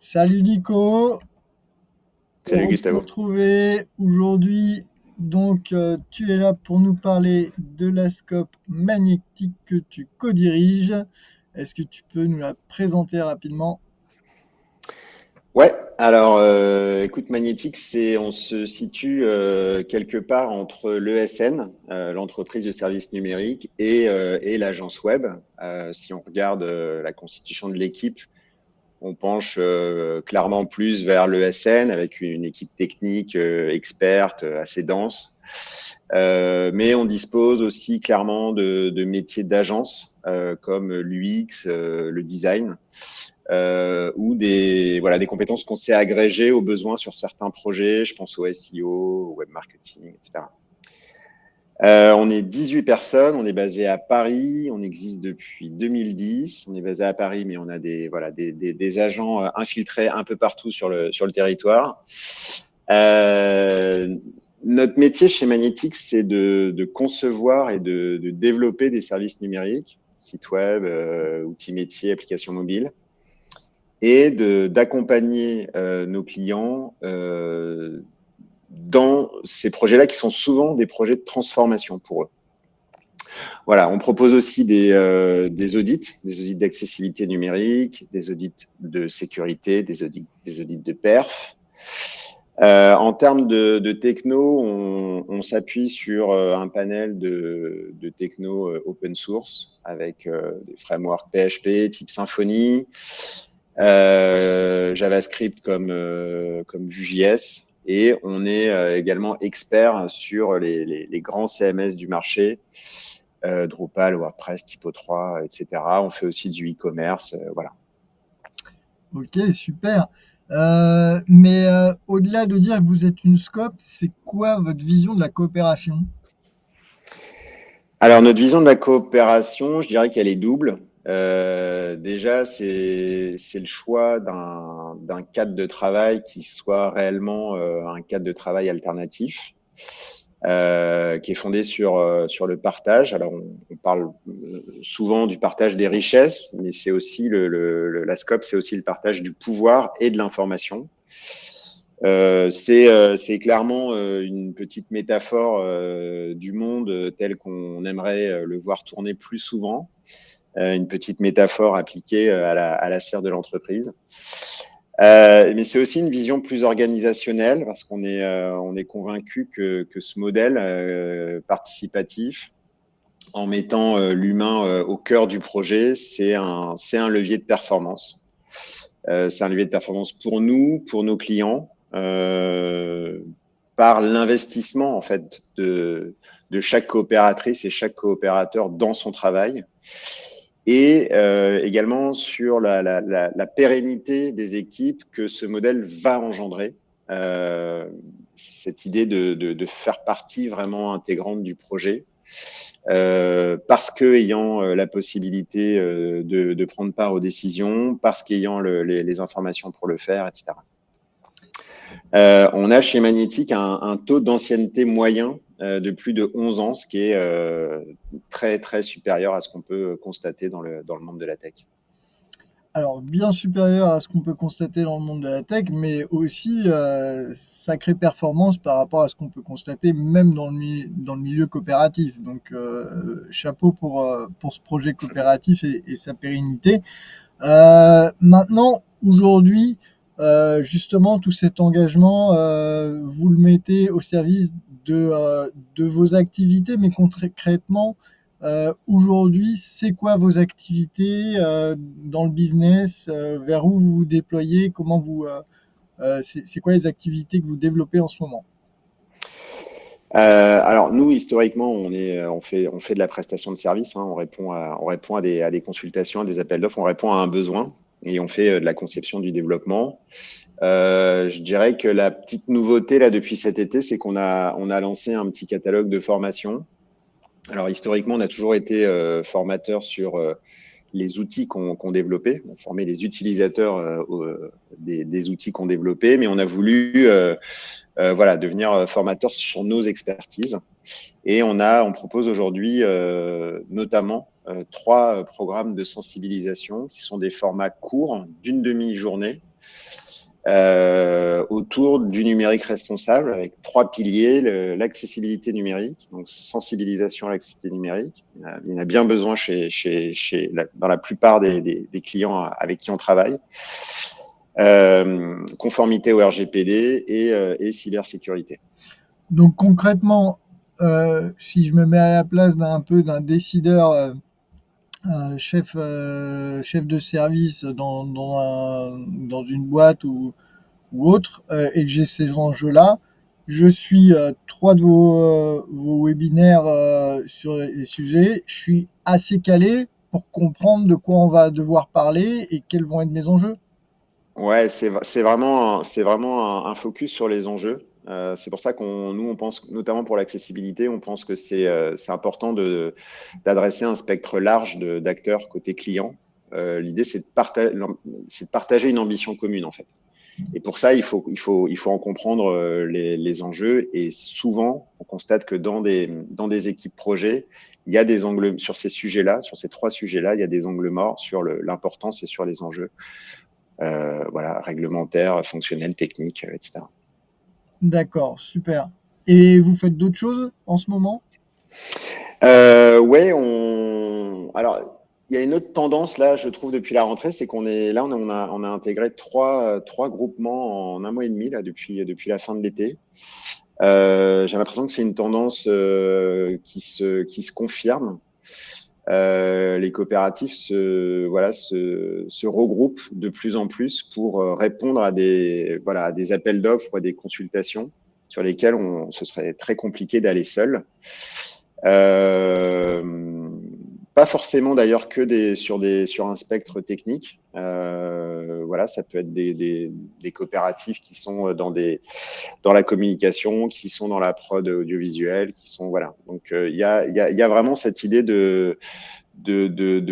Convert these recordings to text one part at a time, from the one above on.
Salut Nico, Salut heureux de te Gustavo. retrouver aujourd'hui. Tu es là pour nous parler de la scope magnétique que tu co-diriges. Est-ce que tu peux nous la présenter rapidement? Ouais, alors écoute, Magnétique, on se situe quelque part entre l'ESN, l'entreprise de services numériques, et l'agence web. Si on regarde la constitution de l'équipe, on penche clairement plus vers l'ESN avec une équipe technique experte, assez dense. Mais on dispose aussi clairement de métiers d'agence comme l'UX, le design, ou des compétences qu'on sait agréger aux besoins sur certains projets. Je pense au SEO, au web marketing, etc. On est 18 personnes, on est basé à Paris, on existe depuis 2010, on est basé à Paris, mais on a des agents infiltrés un peu partout sur le territoire. Euh, Notre métier chez Magnétique, c'est de concevoir et de développer des services numériques, sites web, outils métiers, applications mobiles, et d'accompagner nos clients dans ces projets-là qui sont souvent des projets de transformation pour eux. Voilà, on propose aussi des audits d'accessibilité numérique, des audits de sécurité, des audits de perf. En termes de techno, on s'appuie sur un panel de techno open source avec des frameworks PHP type Symfony, JavaScript comme Vue.js, et on est également expert sur les grands CMS du marché, Drupal, WordPress, Typo3, etc. On fait aussi du e-commerce, voilà. Ok, super. Mais au-delà de dire que vous êtes une scope, c'est quoi votre vision de la coopération? Alors, notre vision de la coopération, je dirais qu'elle est double. Déjà, c'est le choix d'un cadre de travail qui soit réellement un cadre de travail alternatif, qui est fondé sur le partage. Alors, on parle souvent du partage des richesses, mais c'est aussi la scope, c'est aussi le partage du pouvoir et de l'information. C'est clairement une petite métaphore du monde tel qu'on aimerait le voir tourner plus souvent, une petite métaphore appliquée à la sphère de l'entreprise. Mais c'est aussi une vision plus organisationnelle parce on est convaincu que ce modèle participatif, en mettant l'humain au cœur du projet, c'est un levier de performance. C'est un levier de performance pour nous, pour nos clients, par l'investissement en fait de chaque coopératrice et chaque coopérateur dans son travail, et également sur la pérennité des équipes que ce modèle va engendrer. Euh, Cette idée de faire partie vraiment intégrante du projet, parce qu'ayant la possibilité de prendre part aux décisions, parce qu'ayant les informations pour le faire, etc. On a chez Magnétique un taux d'ancienneté moyen de plus de 11 ans, ce qui est très, très supérieur à ce qu'on peut constater dans le monde de la tech. Alors, bien supérieur à ce qu'on peut constater dans le monde de la tech, mais aussi sacrée performance par rapport à ce qu'on peut constater même dans le milieu coopératif. Chapeau pour ce projet coopératif et sa pérennité. Maintenant, aujourd'hui, justement, tout cet engagement, vous le mettez au service de vos activités, mais concrètement, aujourd'hui, c'est quoi vos activités dans le business, vers où vous vous déployez, c'est quoi les activités que vous développez en ce moment? Alors nous, historiquement, on fait de la prestation de service, hein. On répond à des consultations, à des appels d'offres, on répond à un besoin et on fait de la conception du développement. Je dirais que la petite nouveauté là depuis cet été, c'est on a lancé un petit catalogue de formation. Alors historiquement, on a toujours été formateur sur les outils qu'on développait, on formait les utilisateurs des outils qu'on développait, mais on a voulu voilà, devenir formateur sur nos expertises. Et on propose aujourd'hui notamment trois programmes de sensibilisation qui sont des formats courts d'une demi-journée, autour du numérique responsable avec 3 piliers, l'accessibilité numérique, donc sensibilisation à l'accessibilité numérique. Il y en a bien besoin dans la plupart des clients avec qui on travaille. Conformité au RGPD et cybersécurité. Donc concrètement, si je me mets à la place d'un décideur, chef de service dans une boîte ou autre, et que j'ai ces enjeux-là, je suis trois de vos webinaires sur les sujets. Je suis assez calé pour comprendre de quoi on va devoir parler et quels vont être mes enjeux. Ouais, c'est vraiment un focus sur les enjeux. C'est pour ça nous, on pense, notamment pour l'accessibilité, on pense que c'est important d'adresser un spectre large d'acteurs côté client. L'idée, c'est de partager une ambition commune, en fait. Et pour ça, il faut en comprendre les enjeux. Et souvent, on constate que dans des équipes projets, il y a des angles sur ces sujets-là, sur ces 3 sujets-là, il y a des angles morts sur l'importance et sur les enjeux. Voilà, réglementaire, fonctionnel, technique, etc. D'accord, super. Et vous faites d'autres choses en ce moment? Ouais, alors, il y a une autre tendance là, je trouve, depuis la rentrée, c'est qu'on est là, on a intégré trois groupements en un mois et demi là depuis la fin de l'été. J'ai l'impression que c'est une tendance qui se confirme. Les coopératifs se regroupent de plus en plus pour répondre à des appels d'offres ou à des consultations sur lesquelles ce serait très compliqué d'aller seul. Euh, Pas forcément d'ailleurs sur un spectre technique. Voilà, ça peut être des coopératives qui sont dans la communication, qui sont dans la prod audiovisuelle, qui sont voilà. Donc il y a vraiment cette idée de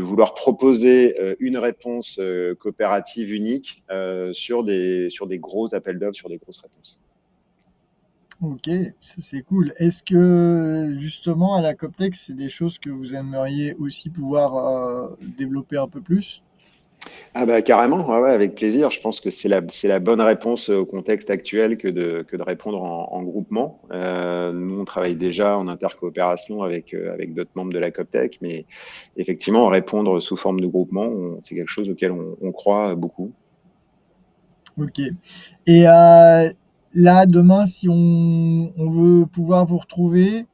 vouloir proposer une réponse coopérative unique sur des gros appels d'offres, sur des grosses réponses. Ok, ça c'est cool. Est-ce que justement à la Coptech, c'est des choses que vous aimeriez aussi pouvoir développer un peu plus? Ah bah carrément, ouais, ouais, avec plaisir. Je pense que c'est la bonne réponse au contexte actuel que de répondre en groupement. Nous, on travaille déjà en intercoopération avec d'autres membres de la CopTech, mais effectivement, répondre sous forme de groupement, c'est quelque chose auquel on croit beaucoup. Ok. Et là, demain, si on veut pouvoir vous retrouver,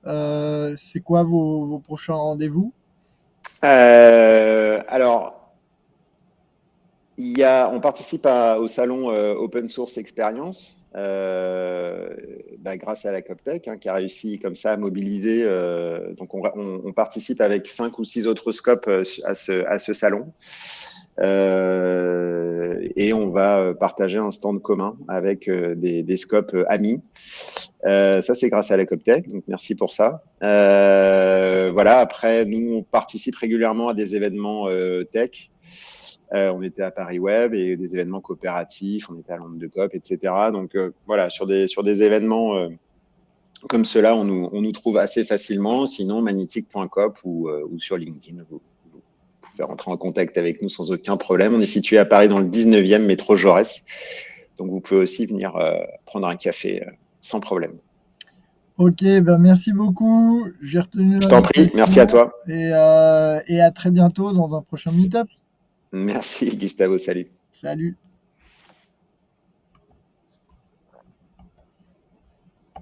c'est quoi vos prochains rendez-vous? Alors, on participe au salon Open Source Experience, grâce à la CopTech, hein, qui a réussi comme ça à mobiliser. Donc, on participe avec 5 ou 6 autres scopes à ce salon. Et on va partager un stand commun avec des scopes amis. Ça, c'est grâce à la CopTech, donc merci pour ça. Voilà, après, nous, on participe régulièrement à des événements tech. On était à Paris Web et des événements coopératifs, on était à Londres de Cop, etc. Donc voilà, sur des événements comme cela, on nous trouve assez facilement. Sinon, magnétique.coop ou sur LinkedIn, vous pouvez rentrer en contact avec nous sans aucun problème. On est situé à Paris dans le 19e métro Jaurès. Donc vous pouvez aussi venir prendre un café sans problème. Ok, ben merci beaucoup. J'ai retenu Je t'en prie, merci à l'invitation toi. et à très bientôt dans un prochain meet-up. Merci Gustavo, salut. Salut.